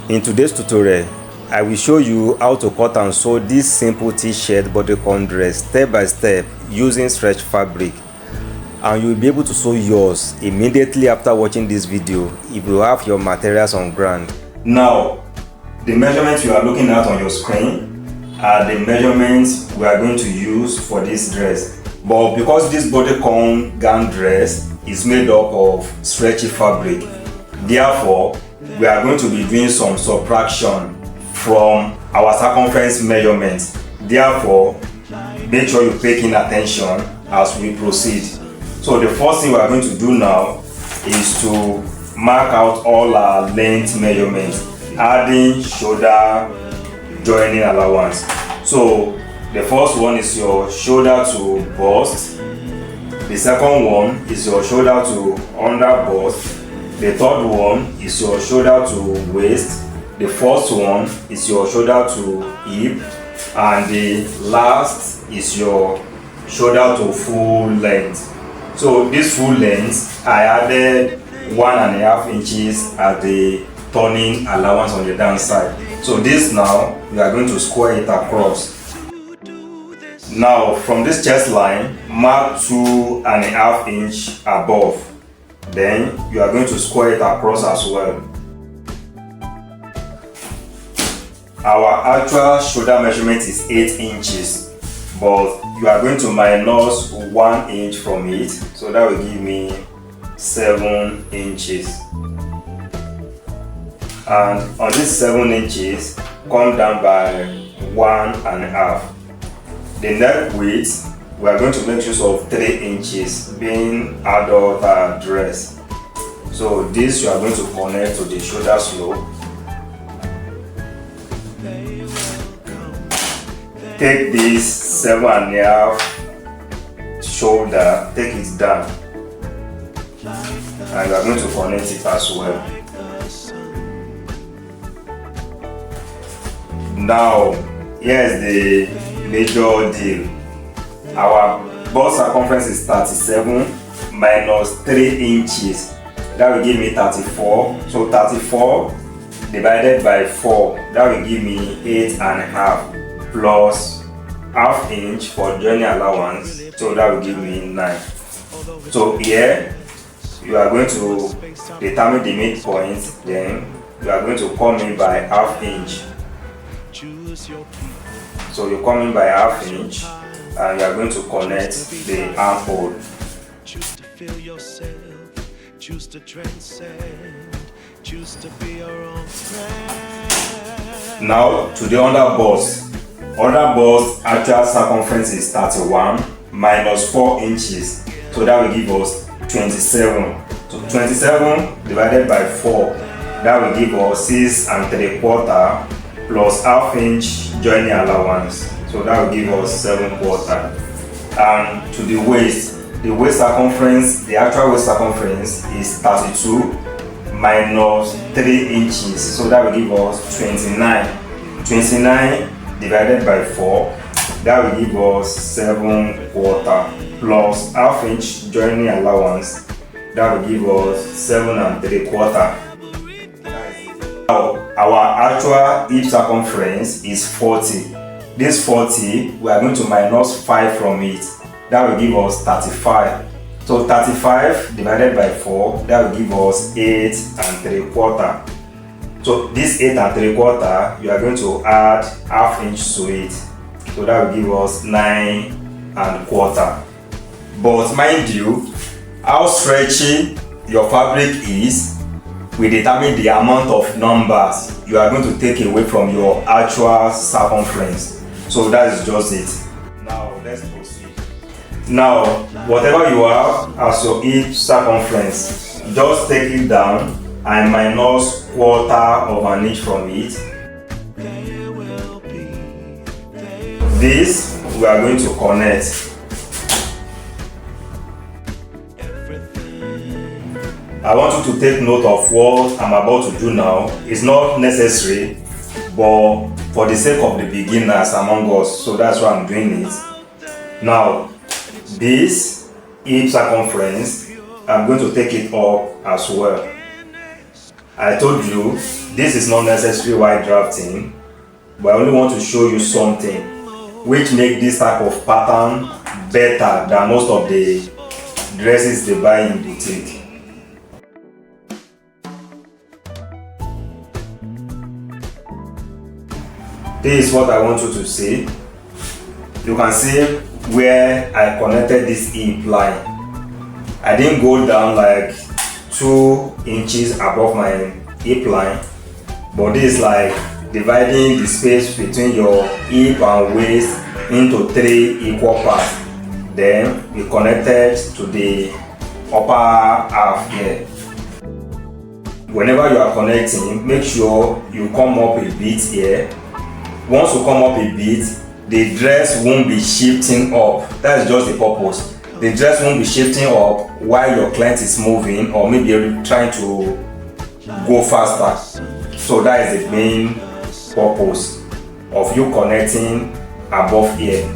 In today's tutorial, I will show you how to cut and sew this simple T-shirt bodycon dress step by step using stretch fabric, and you will be able to sew yours immediately after watching this video if you have your materials on ground. Now, the measurements you are looking at on your screen are the measurements we are going to use for this dress. But because this bodycon gown dress is made up of stretchy fabric, therefore we are going to be doing some subtraction from our circumference measurements. Therefore, make sure you pay in attention as we proceed. So the first thing we are going to do now is to mark out all our length measurements, adding shoulder joining allowance. So the first one is your shoulder to bust. The second one is your shoulder to under bust. The third one is your shoulder to waist. The fourth one is your shoulder to hip. And the last is your shoulder to full length. So this full length, I added 1.5 inches at the turning allowance on the down side. So this now, we are going to square it across. Now from this chest line, mark 2.5 inches above. Then you are going to square it across as well. Our actual shoulder measurement is 8 inches, but you are going to minus 1 inch from it, so that will give me 7 inches. And on this 7 inches, come down by 1.5. The neck width, we are going to make use of 3 inches, being adult dress. So this you are going to connect to the shoulder slope. Take this 7.5 shoulder, take it down, and you are going to connect it as well. Now, here's the major deal. Our bust circumference is 37 minus 3 inches. That will give me 34. So 34 divided by 4, that will give me 8.5 plus ½ inch for joining allowance. So that will give me 9. So here you are going to determine the midpoint. Then you are going to come in by ½ inch. So you come in by ½ inch, and you are going to connect the armhole. Now to the under bust. Under bust actual circumference is 31 minus 4 inches, so that will give us 27. So 27 divided by 4, that will give us 6 3/4 plus ½ inch joining allowance. So that will give us 7/4. And to the waist circumference, the actual waist circumference is 32 minus 3 inches. So that will give us 29. 29 divided by 4, that will give us 7/4 plus ½ inch joining allowance. That will give us 7 3/4. Now our actual hip circumference is 40. This 40, we are going to minus 5 from it. That will give us 35. So 35 divided by 4, that will give us 8 3/4. So this 8 3/4, you are going to add ½ inch to it. So that will give us 9 1/4. But mind you, how stretchy your fabric is will determine the amount of numbers you are going to take away from your actual circumference. So that is just it. Now let's proceed. Now, whatever you have as your hip circumference, just take it down and minus 1/4 inch from it. This we are going to connect. I want you to take note of what I'm about to do now. It's not necessary, but for the sake of the beginners among us, so that's why I'm doing it. Now, this hip circumference, I'm going to take it up as well. I told you This is not necessary while drafting, but I only want to show you something which make this type of pattern better than most of the dresses they buy in boutique. This is what I want you to see. You can see where I connected this hip line. I didn't go down like 2 inches above my hip line, but this is like dividing the space between your hip and waist into 3 equal parts. Then we connected to the upper half here. Whenever you are connecting, make sure you come up a bit here. Once you come up a bit, the dress won't be shifting up. That's just the purpose. The dress won't be shifting up while your client is moving, or maybe you're trying to go faster. So that is the main purpose of you connecting above here.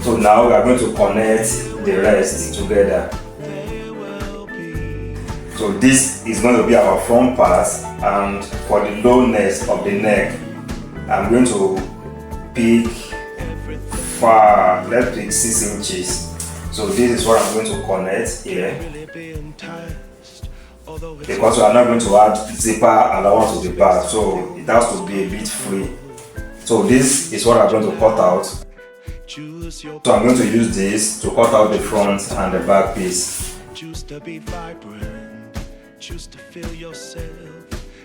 So now we are going to connect the rest together. So this is going to be our front part, and for the lowness of the neck, I'm going to pick let's pick 6 inches. So this is what I'm going to connect here, because we are not going to add zipper allowance to the back, so it has to be a bit free. So this is what I'm going to cut out. So I'm going to use this to cut out the front and the back piece. Choose to be vibrant, choose to feel yourself,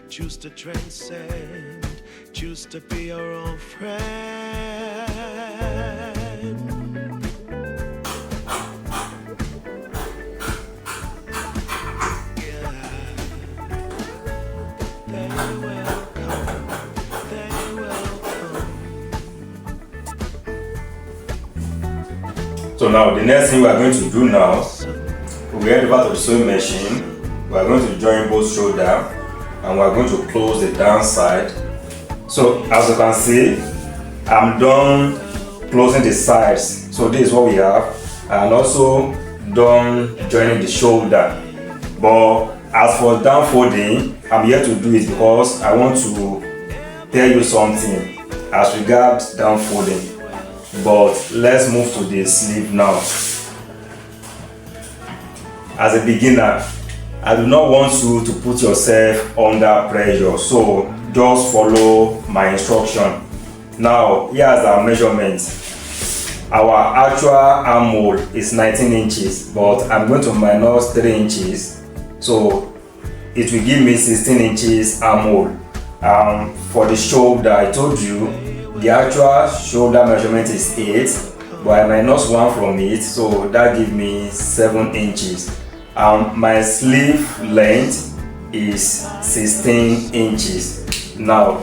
choose to transcend, choose to be your own friend. So now the next thing we are going to do now, we head over to the sewing machine. We are going to join both shoulder, and we are going to close the downside. So as you can see, I'm done closing the sides. So this is what we have, and also done joining the shoulder. But as for down folding, I'm here to do it because I want to tell you something as regards down folding. But let's move to the sleeve now. As a beginner, I do not want you to put yourself under pressure, so just follow my instruction. Now, here's our measurements. Our actual armhole is 19 inches, but I'm going to minus 3 inches, so it will give me 16 inches armhole. For the shoulder, I told you the actual shoulder measurement is 8, but I minus 1 from it, so that gives me 7 inches. My sleeve length is 16 inches. Now,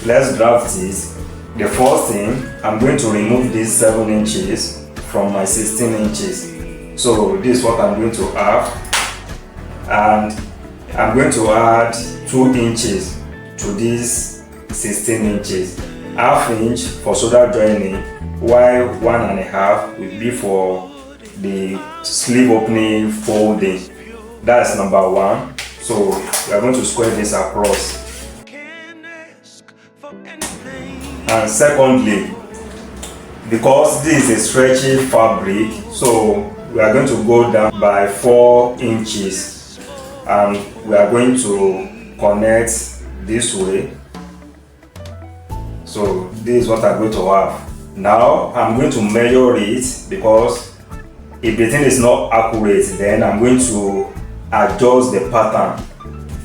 let's draft it. The first thing, I'm going to remove these 7 inches from my 16 inches. So this is what I'm going to have. And I'm going to add 2 inches to this 16 inches. Half inch for shoulder joining, while 1.5 will be for the sleeve opening folding. That's number 1. So we are going to square this across. And secondly, because this is a stretchy fabric, so we are going to go down by 4 inches, and we are going to connect this way. So this is what I'm going to have. Now I'm going to measure it, because if the thing is not accurate, then I'm going to adjust the pattern.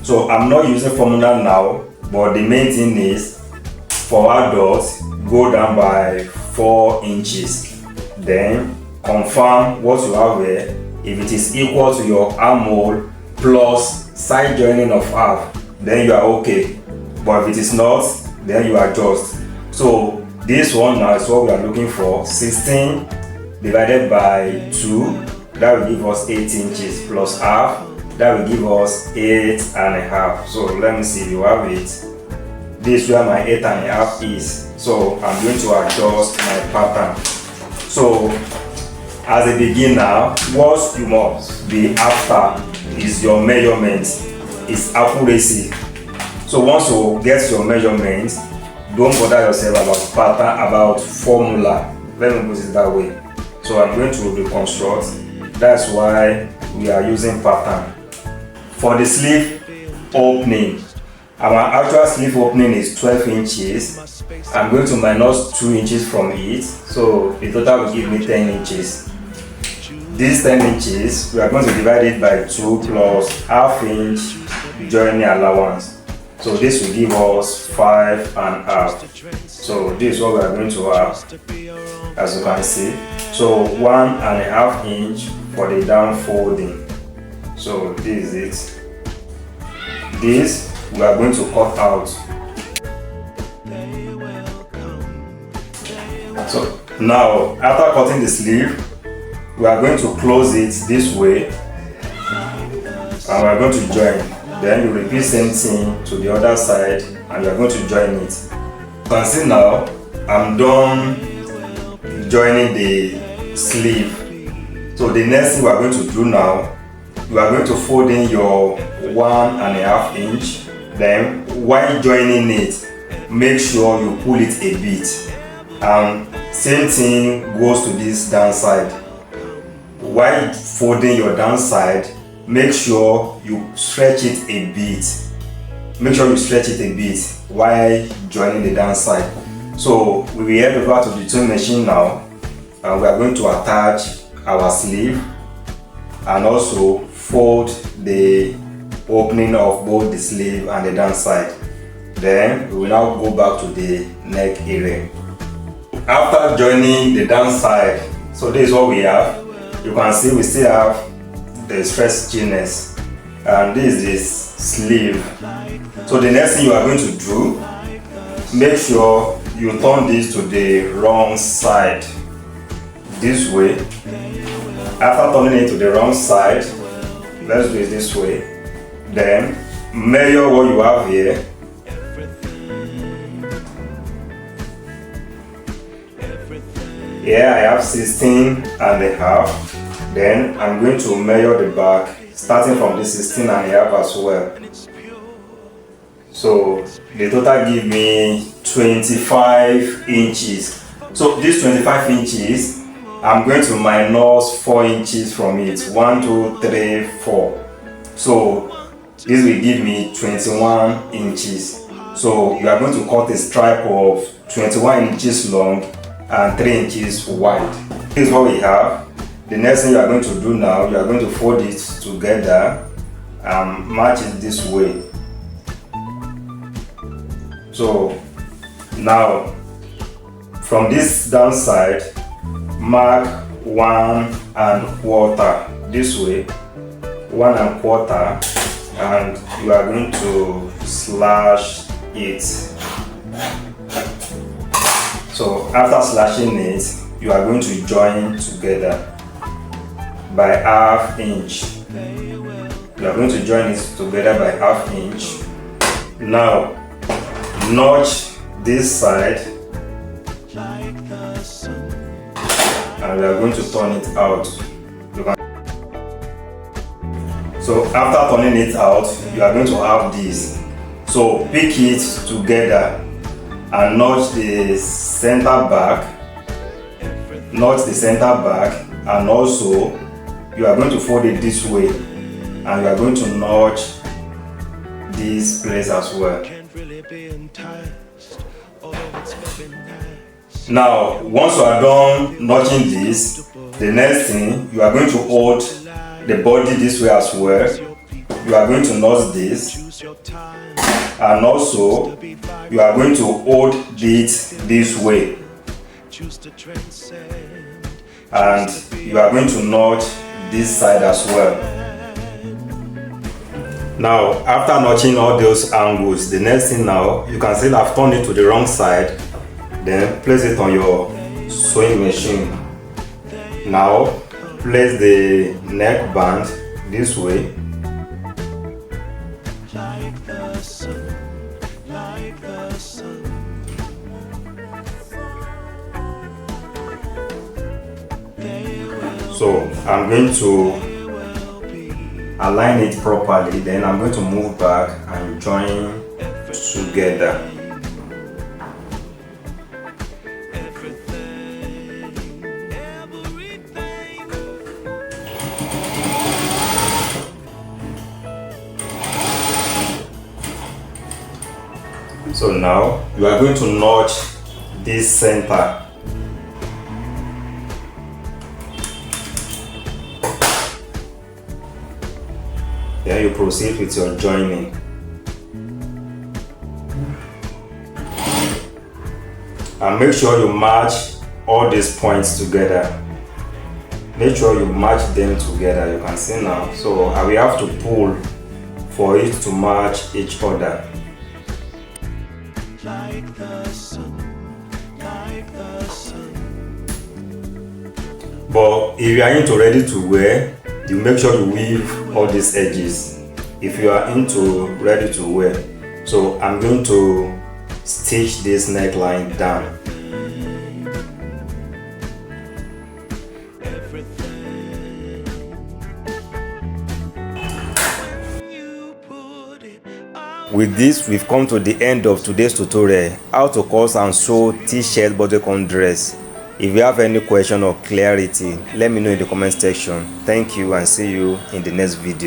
So I'm not using formula now, but the main thing is for adults, go down by 4 inches. Then confirm what you have here. If it is equal to your armhole plus side joining of half, then you are okay. But if it is not, then you adjust. So this one now is what we are looking for. 16 divided by 2, that will give us 8 inches, plus half, that will give us 8.5. So let me see if you have it. This is where my 8.5 is. So I'm going to adjust my pattern. So as a beginner, what you must be after is your measurements, is accuracy. So once you get your measurements, don't bother yourself about pattern, about formula. Let me put it that way. So I'm going to reconstruct. That's why we are using pattern. For the sleeve opening, our actual sleeve opening is 12 inches. I'm going to minus 2 inches from it. So the total will give me 10 inches. This 10 inches, we are going to divide it by 2 plus half inch joining allowance. So this will give us 5.5. So this is what we are going to have, as you can see. So 1.5 inch for the down folding. So this is it. This we are going to cut out. So now after cutting the sleeve, we are going to close it this way and we are going to join. Then you repeat same thing to the other side and you are going to join it. You can see now I'm done joining the sleeve. So the next thing we are going to do now, you are going to fold in your 1.5 inch. Then while joining it, make sure you pull it a bit. And same thing goes to this downside. While folding your downside, make sure you stretch it a bit. Make sure you stretch it a bit while joining the downside. So we will head over to the sewing machine now and we are going to attach our sleeve and also fold the opening of both the sleeve and the downside. Then we will now go back to the neck area. After joining the downside, so this is what we have. You can see we still have the stretchiness and this is the sleeve. So the next thing you are going to do, make sure you turn this to the wrong side this way. After turning it to the wrong side, let's do it this way. Then measure what you have here. Here I have 16.5. Then I'm going to measure the back starting from the 16.5 as well. So the total give me 25 inches. So this 25 inches, I'm going to minus 4 inches from it. 1, 2, 3, 4. So this will give me 21 inches. So you are going to cut a stripe of 21 inches long and 3 inches wide. This is what we have. The next thing you are going to do now, you are going to fold it together and match it this way. So now from this downside, mark 1.25 this way, 1.25, and you are going to slash it. So after slashing it, you are going to join together by ½ inch. You are going to join it together by ½ inch. Now notch this side and we are going to turn it out. So after turning it out, you are going to have this. So pick it together and notch the center back, and also you are going to fold it this way and you are going to notch this place as well. Now once you are done notching this, the next thing, you are going to hold the body this way as well. You are going to notch this and also you are going to hold it this way and you are going to notch this side as well. Now after notching all those angles, the next thing now, you can see I've turned it to the wrong side. Then place it on your sewing machine. Now place the neck band this way. So I'm going to align it properly, then I'm going to move back and join together. So now you are going to notch this center. Then you proceed with your joining. And make sure you match all these points together. Make sure you match them together. You can see now. So I will have to pull for it to match each other. Like the sun, like the sun. But if you are into ready to wear, you make sure you weave all these edges. If you are into ready to wear, so I'm going to stitch this neckline down. With this, we've come to the end of today's tutorial, how to cut and sew T-shirt bodycon dress. If you have any question or clarity, let me know in the comment section. Thank you and see you in the next video.